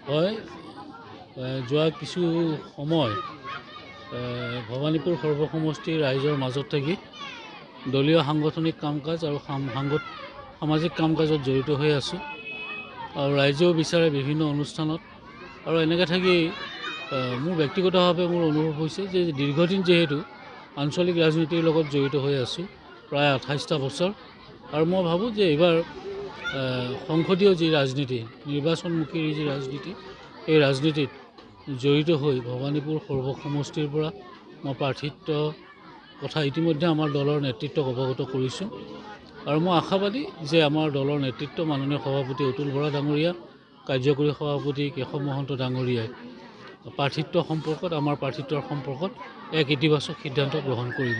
হয়, যোৱা কিছু সময় ভবানীপুৰ সৰ্বসমষ্টিৰ ৰাইজৰ মাজত থাকি দলীয় সাংগঠনিক কাম কাজ আৰু সামাজিক কাম কাজত জড়িত হৈ আছোঁ আৰু ৰাইজেও বিচাৰে বিভিন্ন অনুষ্ঠানত আৰু এনেকৈ থাকি মোৰ ব্যক্তিগতভাৱে মোৰ অনুভৱ হৈছে যে দীৰ্ঘদিন যিহেতু আঞ্চলিক ৰাজনীতিৰ লগত জড়িত হৈ আছোঁ প্ৰায় 28টা বছৰ আৰু মই ভাবোঁ যে এইবাৰ সংসদীয় যি ৰাজনীতি নিৰ্বাচনমুখী যি ৰাজনীতি এই ৰাজনীতিত জড়িত হৈ ভবানীপুৰ সৰ্বসমষ্টিৰ পৰা মই প্ৰাৰ্থিত্ব কথা ইতিমধ্যে আমাৰ দলৰ নেতৃত্বক অৱগত কৰিছোঁ আৰু মই আশাবাদী যে আমাৰ দলৰ নেতৃত্ব মাননীয় সভাপতি অতুল বৰা ডাঙৰীয়া কাৰ্যকৰী সভাপতি কেশৱ মহন্ত ডাঙৰীয়াই প্ৰাৰ্থিত্ব সম্পৰ্কত আমাৰ প্ৰাৰ্থিত্বৰ সম্পৰ্কত এক ইতিবাচক সিদ্ধান্ত গ্ৰহণ কৰিব।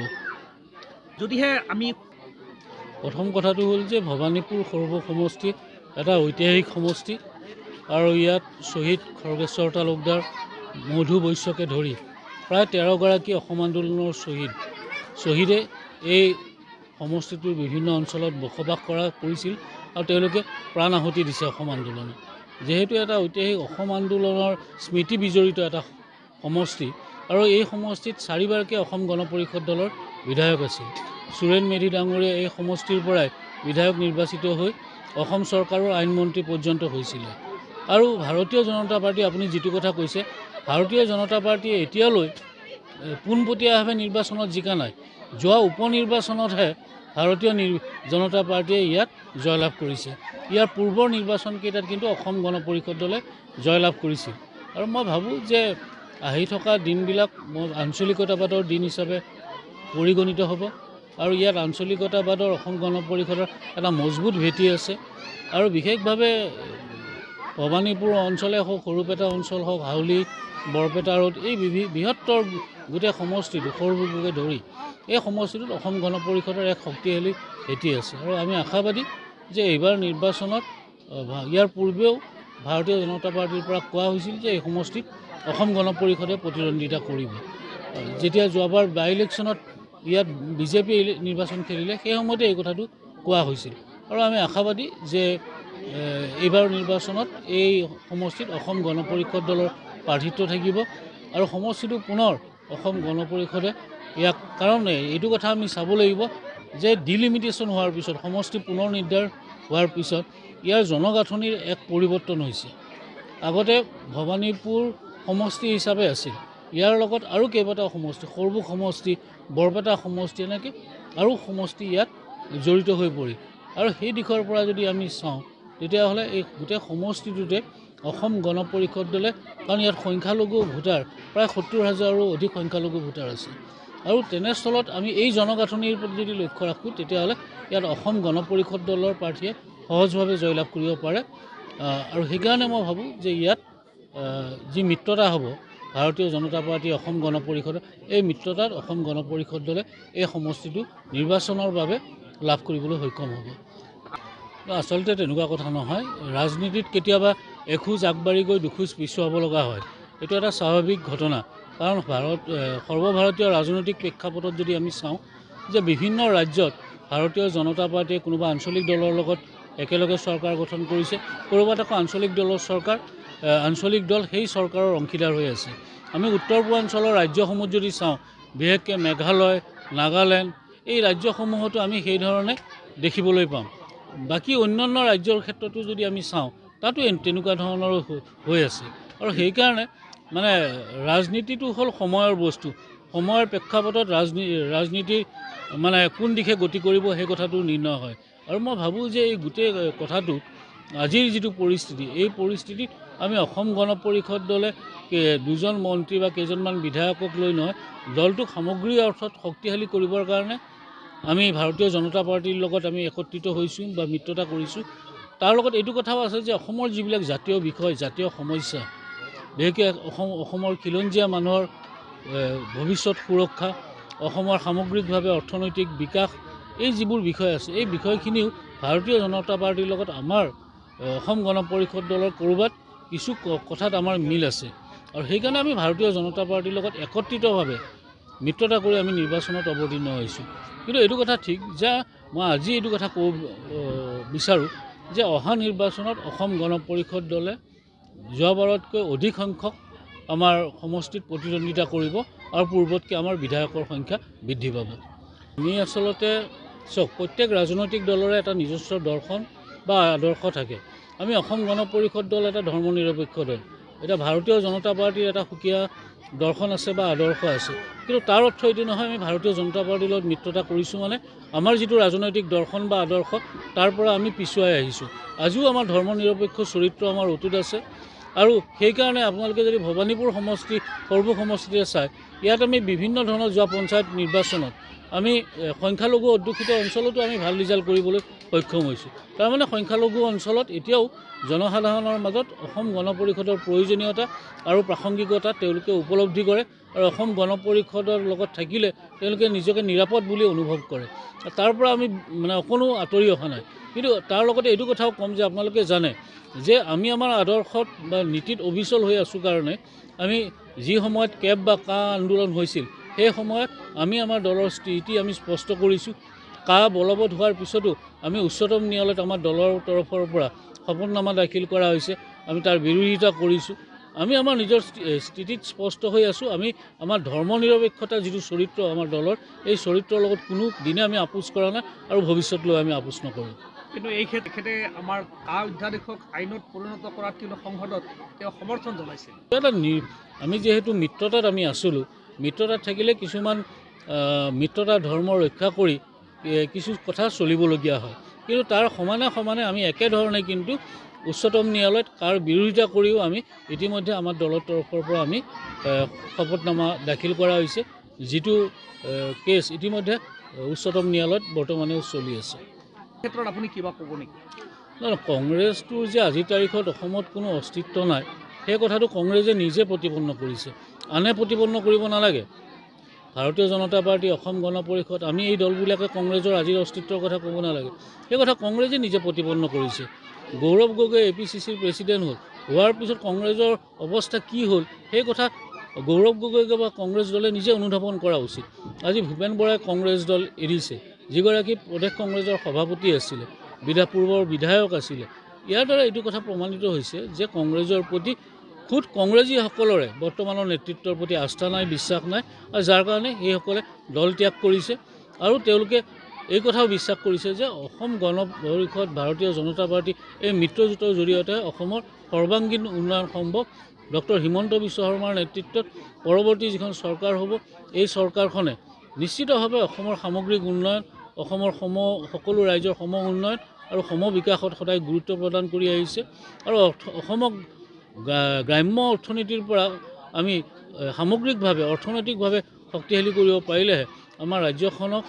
যদিহে আমি প্ৰথম কথাটো হ'ল যে ভবানীপুৰ সৰ্বসমষ্টি এটা ঐতিহাসিক সমষ্টি আৰু ইয়াত শ্বহীদ খৰ্গেশ্বৰ তালুকদাৰ মধু বৈশ্যকে ধৰি প্ৰায় 13গৰাকী অসম আন্দোলনৰ শ্বহীদে এই সমষ্টিটোৰ বিভিন্ন অঞ্চলত বসবাস কৰিছিল আৰু তেওঁলোকে প্ৰাণ আহুতি দিছে অসম আন্দোলনত। যিহেতু এটা ঐতিহাসিক অসম আন্দোলনৰ স্মৃতি বিজড়িত এটা সমষ্টি আৰু এই সমষ্টিত 4বাৰকৈ অসম গণ পৰিষদ দলৰ বিধায়ক আছিল। সুৰেণ মেধি ডাঙৰীয়া এই সমষ্টিৰ পৰাই বিধায়ক নিৰ্বাচিত হৈ অসম চৰকাৰৰ আইনমন্ত্ৰী পৰ্যন্ত হৈছিলে আৰু ভাৰতীয় জনতা পাৰ্টি আপুনি যিটো কথা কৈছে ভাৰতীয় জনতা পাৰ্টীয়ে এতিয়ালৈ পোনপটীয়াভাৱে নিৰ্বাচনত জিকা নাই। যোৱা উপ নিৰ্বাচনতহে ভাৰতীয় জনতা পাৰ্টীয়ে ইয়াত জয়লাভ কৰিছে। ইয়াৰ পূৰ্বৰ নিৰ্বাচনকেইটাত কিন্তু অসম গণ পৰিষদ দলে জয়লাভ কৰিছিল আৰু মই ভাবোঁ যে আহি থকা দিনবিলাক আঞ্চলিকতাবাদৰ দিন হিচাপে পৰিগণিত হ'ব আৰু ইয়াত আঞ্চলিকতাবাদৰ অসম গণ পৰিষদৰ এটা মজবুত ভেটি আছে আৰু বিশেষভাৱে ভবানীপুৰ অঞ্চলে হওক সৰুপেটা অঞ্চল হওক হাউলি বৰপেটা ৰোড এই বৃহত্তৰ গোটেই সমষ্টিটো সৰুকে ধৰি এই সমষ্টিটোত অসম গণ পৰিষদৰ এক শক্তিশালী ভেটি আছে আৰু আমি আশাবাদী যে এইবাৰ নিৰ্বাচনত ইয়াৰ পূৰ্বেও ভাৰতীয় জনতা পাৰ্টীৰ পৰা কোৱা হৈছিল যে এই সমষ্টিত অসম গণ পৰিষদে প্ৰতিদ্বন্দ্বিতা কৰিব। যেতিয়া যোৱাবাৰ বাই ইলেকশ্যনত ইয়াত বিজেপি নিৰ্বাচন খেলিলে সেই সময়তে এই কথাটো কোৱা হৈছিল আৰু আমি আশাবাদী যে এইবাৰ নিৰ্বাচনত এই সমষ্টিত অসম গণ পৰিষদ দলৰ প্ৰাৰ্থিত্ব থাকিব আৰু সমষ্টিটো পুনৰ অসম গণ পৰিষদে ইয়াক কাৰণ এইটো কথা আমি চাব লাগিব যে ডিলিমিটেশ্যন হোৱাৰ পিছত সমষ্টি পুনৰ নিৰ্ধাৰণ হোৱাৰ পিছত ইয়াৰ জনগাঁথনিৰ এক পৰিৱৰ্তন হৈছে। আগতে ভবানীপুৰ সমষ্টি হিচাপে আছিল, ইয়াৰ লগত আৰু কেইবাটাও সমষ্টি সৰভোগ সমষ্টি বৰপেটা সমষ্টি এনেকৈ আৰু সমষ্টি ইয়াত জড়িত হৈ পৰিল আৰু সেই দিশৰ পৰা যদি আমি চাওঁ তেতিয়াহ'লে এই গোটেই সমষ্টিটোতে অসম গণ পৰিষদ দলে কাৰণ ইয়াত সংখ্যালঘু ভোটাৰ প্ৰায় 70,000ৰো অধিক সংখ্যালঘু ভোটাৰ আছে আৰু তেনেস্থলত আমি এই জনগাঁথনিৰ প্ৰতি যদি লক্ষ্য ৰাখোঁ তেতিয়াহ'লে ইয়াত অসম গণ পৰিষদ দলৰ প্ৰাৰ্থীয়ে সহজভাৱে জয়লাভ কৰিব পাৰে আৰু সেইকাৰণে মই ভাবোঁ যে ইয়াত যি মিত্ৰতা হ'ব ভাৰতীয় জনতা পাৰ্টী অসম গণ পৰিষদৰ এই মিত্ৰতাত অসম গণ পৰিষদ দলে এই সমষ্টিটো নিৰ্বাচনৰ বাবে লাভ কৰিবলৈ সক্ষম হ'ব। আচলতে তেনেকুৱা কথা নহয়, ৰাজনীতিত কেতিয়াবা এখোজ আগবাঢ়ি গৈ দুখোজ পিছুৱাব লগা হয়, এইটো এটা স্বাভাৱিক ঘটনা। কাৰণ সৰ্বভাৰতীয় ৰাজনৈতিক প্ৰেক্ষাপটত যদি আমি চাওঁ যে বিভিন্ন ৰাজ্যত ভাৰতীয় জনতা পাৰ্টীয়ে কোনোবা আঞ্চলিক দলৰ লগত একেলগে চৰকাৰ গঠন কৰিছে, ক'ৰবাত আকৌ আঞ্চলিক দল সেই চৰকাৰৰ অংশীদাৰ হৈ আছে। আমি উত্তৰ পূৰ্বাঞ্চলৰ ৰাজ্যসমূহ যদি চাওঁ বিশেষকৈ মেঘালয় নাগালেণ্ড এই ৰাজ্যসমূহতো আমি সেই ধৰণে দেখিবলৈ পাওঁ। বাকী অন্যান্য ৰাজ্যৰ ক্ষেত্ৰতো যদি আমি চাওঁ তাতো তেনেকুৱা ধৰণৰ হৈ আছে আৰু সেইকাৰণে মানে ৰাজনীতিটো হ'ল সময়ৰ বস্তু, সময়ৰ প্ৰেক্ষাপটত ৰাজনীতি মানে কোন দিশে গতি কৰিব সেই কথাটো নিৰ্ণয় হয় আৰু মই ভাবোঁ যে এই গোটেই কথাটো আজিৰ যিটো পৰিস্থিতি এই পৰিস্থিতিত আমি অসম গণ পৰিষদ দলে দুজন মন্ত্ৰী বা কেইজনমান বিধায়কক লৈ নহয় দলটোক সামগ্ৰিক অৰ্থত শক্তিশালী কৰিবৰ কাৰণে আমি ভাৰতীয় জনতা পাৰ্টীৰ লগত আমি একত্ৰিত হৈছোঁ বা মিত্ৰতা কৰিছোঁ। তাৰ লগত এইটো কথাও আছে যে অসমৰ যিবিলাক জাতীয় বিষয় জাতীয় সমস্যা বিশেষকৈ অসমৰ খিলঞ্জীয়া মানুহৰ ভৱিষ্যত সুৰক্ষা অসমৰ সামগ্ৰিকভাৱে অৰ্থনৈতিক বিকাশ এই যিবোৰ বিষয় আছে এই বিষয়খিনিও ভাৰতীয় জনতা পাৰ্টীৰ লগত আমাৰ অসম গণ পৰিষদ দলৰ ক'ৰবাত কিছু কথাত আমাৰ মিল আছে আৰু সেইকাৰণে আমি ভাৰতীয় জনতা পাৰ্টীৰ লগত একত্ৰিতভাৱে মিত্ৰতা কৰি আমি নিৰ্বাচনত অৱতীৰ্ণ হৈছোঁ। কিন্তু এইটো কথা ঠিক যে মই আজি এইটো কথা ক'ব বিচাৰোঁ যে অহা নিৰ্বাচনত অসম গণ পৰিষদ দলে যোৱাবাৰতকৈ অধিক সংখ্যক আমাৰ সমষ্টিত প্ৰতিদ্বন্দ্বিতা কৰিব আৰু পূৰ্বতকৈ আমাৰ বিধায়কৰ সংখ্যা বৃদ্ধি পাব। আমি আচলতে চাওক, প্ৰত্যেক ৰাজনৈতিক দলৰে এটা নিজস্ব দৰ্শন বা আদৰ্শ থাকে। আমি অসম গণ পৰিষদ দল এটা ধৰ্মনিৰপেক্ষ দল। এতিয়া ভাৰতীয় জনতা পাৰ্টীৰ এটা সুকীয়া দৰ্শন আছে বা আদৰ্শ আছে, কিন্তু তাৰ অৰ্থ এইটো নহয় আমি ভাৰতীয় জনতা পাৰ্টীৰ লগত মিত্ৰতা কৰিছোঁ মানে আমাৰ যিটো ৰাজনৈতিক দৰ্শন বা আদৰ্শ তাৰ পৰা আমি পিছুৱাই আহিছোঁ। আজিও আমাৰ ধৰ্মনিৰপেক্ষ চৰিত্ৰ আমাৰ অটুট আছে। আৰু সেইকাৰণে আপোনালোকে যদি ভবানীপুৰ সমষ্টি সৰ্ব সমষ্টিৰে চায়, ইয়াত আমি বিভিন্ন ধৰণৰ যোৱা পঞ্চায়ত নিৰ্বাচনত আমি সংখ্যালঘু অধ্যুষিত অঞ্চলতো আমি ভাল ৰিজাল্ট কৰিবলৈ সক্ষম হৈছোঁ। তাৰমানে সংখ্যালঘু অঞ্চলত এতিয়াও জনসাধাৰণৰ মাজত অসম গণ পৰিষদৰ প্ৰয়োজনীয়তা আৰু প্ৰাসংগিকতা তেওঁলোকে উপলব্ধি কৰে আৰু অসম গণ পৰিষদৰ লগত থাকিলে তেওঁলোকে নিজকে নিৰাপদ বুলি অনুভৱ কৰে। তাৰ পৰা আমি অকণো আঁতৰি অহা নাই। কিন্তু তাৰ লগতে এইটো কথাও ক'ম যে আপোনালোকে জানে যে আমি আমাৰ আদৰ্শত বা নীতিত অবিচল হৈ আছোঁ কাৰণে আমি যি সময়ত কেব বা কা আন্দোলন হৈছিল সেই সময়ত আমি আমাৰ দলৰ স্থিতি আমি স্পষ্ট কৰিছোঁ। কা বলবৎ হোৱাৰ পিছতো আমি উচ্চতম ন্যায়ালয়ত আমাৰ দলৰ তৰফৰ পৰা শপতনামা দাখিল কৰা হৈছে, আমি তাৰ বিৰোধিতা কৰিছোঁ। আমি আমাৰ নিজৰ স্থিতিত স্পষ্ট হৈ আছোঁ। আমি আমাৰ ধৰ্মনিৰপেক্ষতা যিটো চৰিত্ৰ আমাৰ দলৰ, এই চৰিত্ৰৰ লগত কোনো দিনে আমি আপোচ কৰা নাই আৰু ভৱিষ্যতলৈ আমি আপোচ নকৰোঁ। কিন্তু এই তেখেতে আমাৰ কা অধ্যাদেশক আইনত পৰিণত কৰাত কিন্তু সংসদত তেওঁ সমৰ্থন জনাইছিল। আমি যিহেতু মিত্ৰতাত আমি আছিলোঁ, মিত্ৰতাত থাকিলে কিছুমান মিত্ৰতা ধৰ্ম ৰক্ষা কৰি কিছু কথা চলিবলগীয়া হয়। কিন্তু তাৰ সমানে সমানে আমি একেধৰণে কিন্তু উচ্চতম ন্যায়ালয়ত কাৰ বিৰোধিতা কৰিও আমি ইতিমধ্যে আমাৰ দলৰ তৰফৰ পৰা আমি শপতনামা দাখিল কৰা হৈছে, যিটো কেছ ইতিমধ্যে উচ্চতম ন্যায়ালয়ত বৰ্তমানেও চলি আছে। ক্ষেত্ৰত আপুনি কিবা ক'ব নেকি? নহয়, কংগ্ৰেছটোৰ যে আজিৰ তাৰিখত অসমত কোনো অস্তিত্ব নাই সেই কথাটো কংগ্ৰেছে নিজে প্ৰতিপন্ন কৰিছে, আনে প্ৰতিপন্ন কৰিব নালাগে। ভাৰতীয় জনতা পাৰ্টি, অসম গণ পৰিষদ, আমি এই দলবিলাকে কংগ্ৰেছৰ আজিৰ অস্তিত্বৰ কথা ক'ব নালাগে। সেই কথা কংগ্ৰেছে নিজে প্ৰতিপন্ন কৰিছে। গৌৰৱ গগৈ APCCৰ প্ৰেছিডেণ্ট হোৱাৰ পিছত কংগ্ৰেছৰ অৱস্থা কি হ'ল সেই কথা গৌৰৱ গগৈকে বা কংগ্ৰেছ দলে নিজে অনুধাৱন কৰা উচিত। আজি ভূপেন বৰাই কংগ্ৰেছ দল এৰিছে, যিগৰাকী প্ৰদেশ কংগ্ৰেছৰ সভাপতি আছিলে, পূৰ্বৰ বিধায়ক আছিলে। ইয়াৰ দ্বাৰা এইটো কথা প্ৰমাণিত হৈছে যে কংগ্ৰেছৰ প্ৰতি খুদ কংগ্ৰেছীসকলৰে বৰ্তমানৰ নেতৃত্বৰ প্ৰতি আস্থা নাই, বিশ্বাস নাই, আৰু যাৰ কাৰণে সেইসকলে দল ত্যাগ কৰিছে। আৰু তেওঁলোকে এই কথাও বিশ্বাস কৰিছে যে অসম গণ পৰিষদ, ভাৰতীয় জনতা পাৰ্টি এই মিত্ৰজোঁটৰ জৰিয়তে অসমৰ সৰ্বাংগীন উন্নয়ন সম্ভৱ। ডক্টৰ হিমন্ত বিশ্ব শৰ্মাৰ নেতৃত্বত পৰৱৰ্তী যিখন চৰকাৰ হ'ব, এই চৰকাৰখনে নিশ্চিতভাৱে অসমৰ সামগ্ৰিক উন্নয়ন, অসমৰ সকলো ৰাইজৰ সম উন্নয়ন আৰু সম বিকাশত সদায় গুৰুত্ব প্ৰদান কৰি আহিছে। আৰু অসমক গ্ৰাম্য অৰ্থনীতিৰ পৰা আমি সামগ্ৰিকভাৱে অৰ্থনৈতিকভাৱে শক্তিশালী কৰিব পাৰিলেহে আমাৰ ৰাজ্যখনক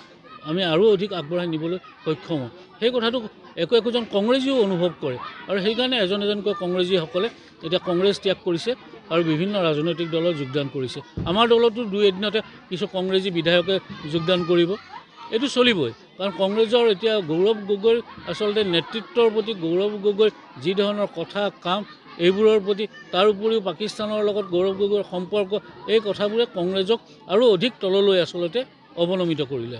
আমি আৰু অধিক আগবঢ়াই নিবলৈ সক্ষম হওঁ। সেই কথাটো একোজন কংগ্ৰেছীও অনুভৱ কৰে আৰু সেইকাৰণে এজন এজনকৈ কংগ্ৰেছীসকলে এতিয়া কংগ্ৰেছ ত্যাগ কৰিছে আৰু বিভিন্ন ৰাজনৈতিক দলত যোগদান কৰিছে। আমাৰ দলতো দুই এদিনতে কিছু কংগ্ৰেছী বিধায়কে যোগদান কৰিব। এইটো চলিবই, কাৰণ কংগ্ৰেছৰ এতিয়া গৌৰৱ গগৈৰ আচলতে নেতৃত্বৰ প্ৰতি, গৌৰৱ গগৈৰ যি ধৰণৰ কথা কাম এইবোৰৰ প্ৰতি, তাৰ উপৰিও পাকিস্তানৰ লগত গৌৰৱ গগৈৰ সম্পৰ্ক, এই কথাবোৰে কংগ্ৰেছক আৰু অধিক তললৈ আচলতে অৱনমিত কৰিলে।